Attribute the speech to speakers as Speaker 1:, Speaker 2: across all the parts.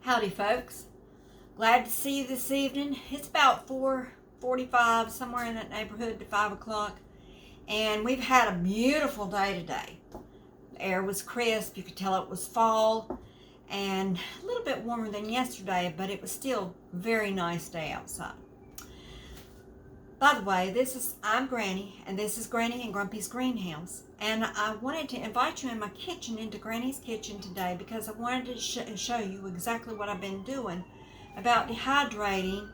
Speaker 1: Howdy folks, glad to see you this evening. It's about 4:45, somewhere in that neighborhood to 5 o'clock, and we've had a beautiful day today. The air was crisp, you could tell it was fall, and a little bit warmer than yesterday, but it was still a very nice day outside. By the way, I'm Granny, and this is Granny and Grumpy's Greenhouse. And I wanted to invite you in my kitchen, into Granny's kitchen today, because I wanted to show you exactly what I've been doing about dehydrating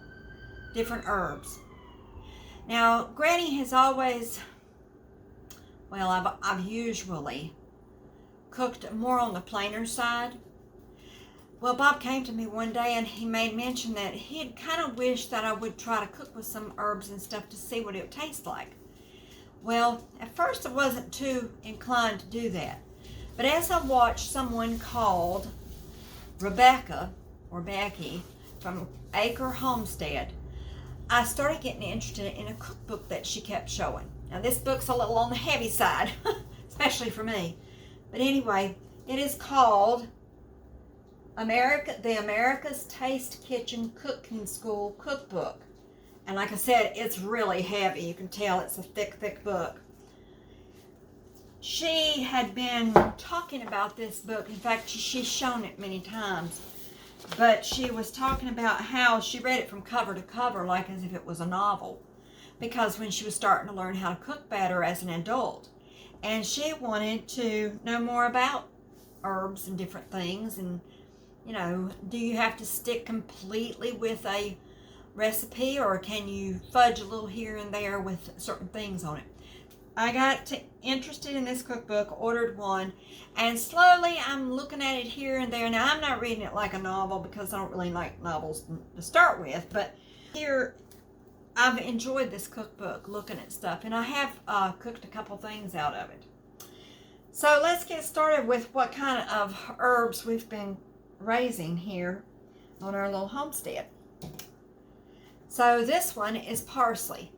Speaker 1: different herbs. Now, Granny has always, I've usually cooked more on the plainer side. Well, Bob came to me one day and he made mention that he'd kind of wished that I would try to cook with some herbs and stuff to see what it would taste like. Well, at first I wasn't too inclined to do that. But as I watched someone called Rebecca, or Becky, from Acre Homestead, I started getting interested in a cookbook that she kept showing. Now this book's a little on the heavy side, especially for me. But anyway, it is called the America's Taste Kitchen Cooking School Cookbook. And like I said, it's really heavy. You can tell it's a thick book. She had been talking about this book. In fact, she's shown it many times. But she was talking about how she read it from cover to cover like as if it was a novel. Because when she was starting to learn how to cook better as an adult. And she wanted to know more about herbs and different things. And, you know, do you have to stick completely with a recipe, or can you fudge a little here and there with certain things on it? I got interested in this cookbook, ordered one, and slowly I'm looking at it here and there. Now, I'm not reading it like a novel because I don't really like novels to start with, but here I've enjoyed this cookbook, looking at stuff, and I have cooked a couple things out of it. So let's get started with what kind of herbs we've been raising here on our little homestead. So this one is parsley.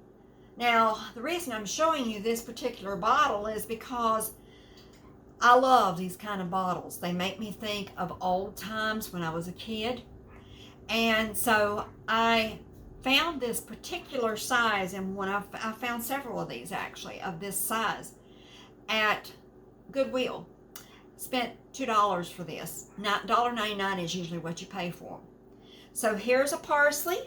Speaker 1: Now, the reason I'm showing you this particular bottle is because I love these kind of bottles. They make me think of old times when I was a kid. And so I found this particular size, and when I found several of these actually of this size at Goodwill. Spent $2 for this. $1.99 is usually what you pay for them. So here's a parsley.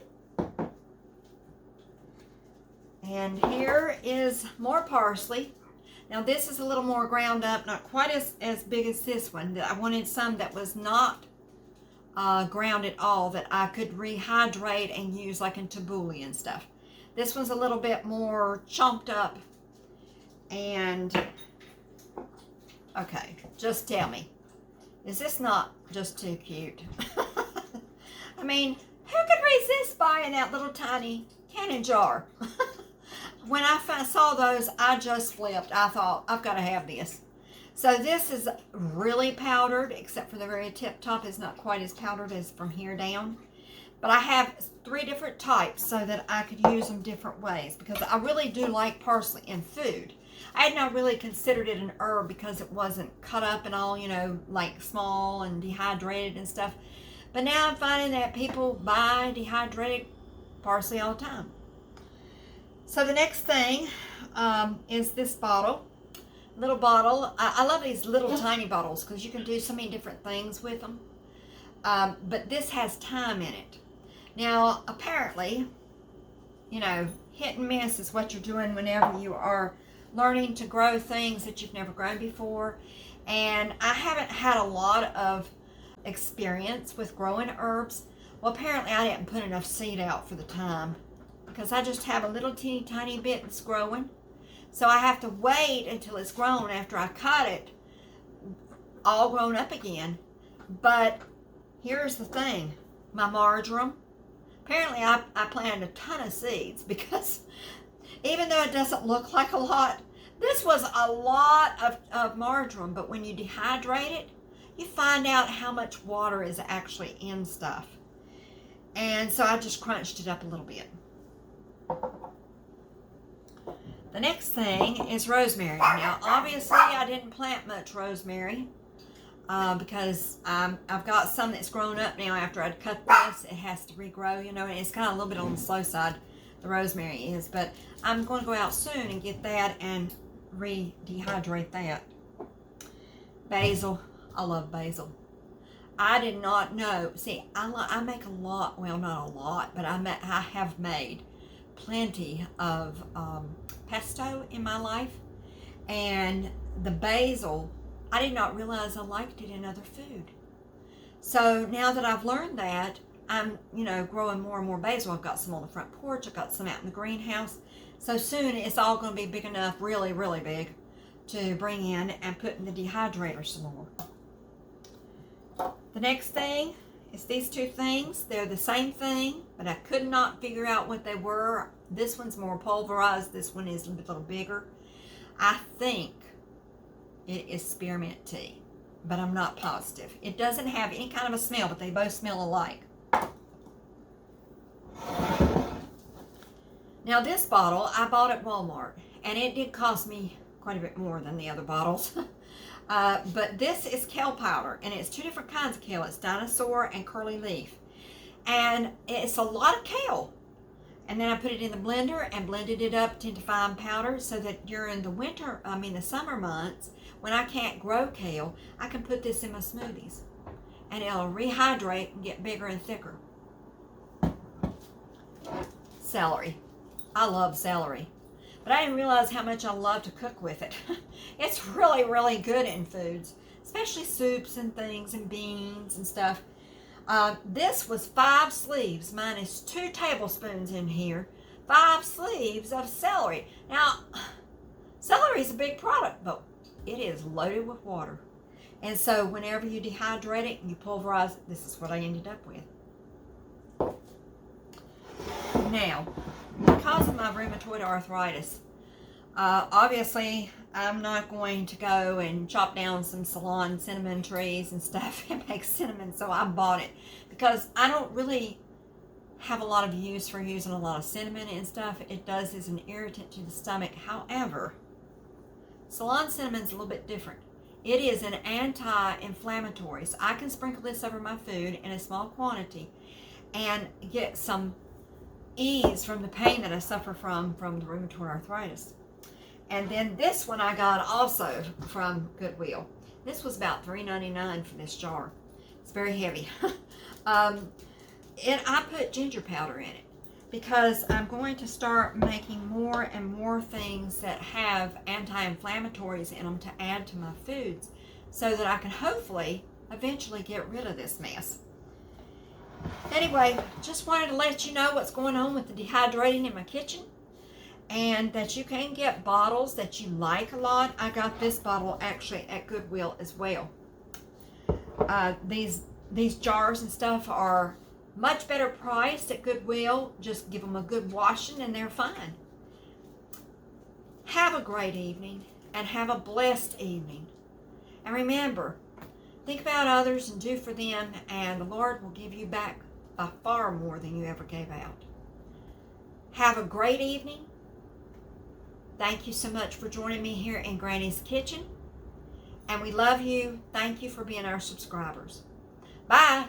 Speaker 1: And here is more parsley. Now this is a little more ground up, not quite as big as this one. I wanted some that was not ground at all, that I could rehydrate and use like in tabbouleh and stuff. This one's a little bit more chomped up. And okay, just tell me, is this not just too cute? I mean, who could resist buying that little tiny canning jar? When I saw those, I just flipped. I thought, I've got to have this. So this is really powdered, except for the very tip top is not quite as powdered as from here down. But I have 3 different types so that I could use them different ways, because I really do like parsley in food. I had not really considered it an herb because it wasn't cut up and all, you know, like small and dehydrated and stuff. But now I'm finding that people buy dehydrated parsley all the time. So the next thing is this bottle. Little bottle. I love these little tiny bottles because you can do so many different things with them. But this has thyme in it. Now, apparently, you know, hit and miss is what you're doing whenever you are learning to grow things that you've never grown before. And I haven't had a lot of experience with growing herbs. Well, apparently I didn't put enough seed out for the thyme, because I just have a little teeny tiny bit that's growing. So I have to wait until it's grown after I cut it, all grown up again. But here's the thing, my marjoram. Apparently I planted a ton of seeds, because even though it doesn't look like a lot, this was a lot of marjoram. But when you dehydrate it, you find out how much water is actually in stuff. And so I just crunched it up a little bit. The next thing is rosemary. Now, obviously, I didn't plant much rosemary. because I've got some that's grown up now after I'd cut this. It has to regrow, you know, and it's kind of a little bit on the slow side, the rosemary is. But I'm going to go out soon and get that and dehydrate that. Basil. I love basil. I did not know. See, I make a lot, well, not a lot, but I have made plenty of pesto in my life. And the basil, I did not realize I liked it in other food. So now that I've learned that, I'm, you know, growing more and more basil. I've got some on the front porch. I've got some out in the greenhouse. So soon it's all going to be big enough, really, really big, to bring in and put in the dehydrator some more. The next thing is these two things. They're the same thing, but I could not figure out what they were. This one's more pulverized. This one is a little bigger. I think it is spearmint tea, but I'm not positive. It doesn't have any kind of a smell, but they both smell alike. Now this bottle I bought at Walmart, and it did cost me quite a bit more than the other bottles. But this is kale powder, and it's two different kinds of kale. It's dinosaur and curly leaf, and it's a lot of kale. And then I put it in the blender and blended it up into fine powder so that during the summer months, when I can't grow kale, I can put this in my smoothies, and it'll rehydrate and get bigger and thicker. Celery. I love celery. But I didn't realize how much I love to cook with it. It's really, really good in foods, especially soups and things and beans and stuff. This was 5 sleeves, minus 2 tablespoons in here. 5 sleeves of celery. Now, celery is a big product, but it is loaded with water. And so whenever you dehydrate it and you pulverize it, this is what I ended up with. Now, because of my rheumatoid arthritis, obviously I'm not going to go and chop down some Ceylon cinnamon trees and stuff and make cinnamon, so I bought it because I don't really have a lot of use for using a lot of cinnamon and stuff. It does is an irritant to the stomach. However, Ceylon cinnamon's a little bit different. It is an anti-inflammatory, so I can sprinkle this over my food in a small quantity and get some ease from the pain that I suffer from the rheumatoid arthritis. And then this one I got also from Goodwill. This was about $3.99 for this jar. It's very heavy. And I put ginger powder in it because I'm going to start making more and more things that have anti-inflammatories in them to add to my foods so that I can hopefully eventually get rid of this mess. Anyway, just wanted to let you know what's going on with the dehydrating in my kitchen, and that you can get bottles that you like a lot. I got this bottle actually at Goodwill as well. These jars and stuff are much better priced at Goodwill. Just give them a good washing and they're fine. Have a great evening and have a blessed evening. And remember, think about others and do for them, and the Lord will give you back by far more than you ever gave out. Have a great evening. Thank you so much for joining me here in Granny's Kitchen. And we love you. Thank you for being our subscribers. Bye.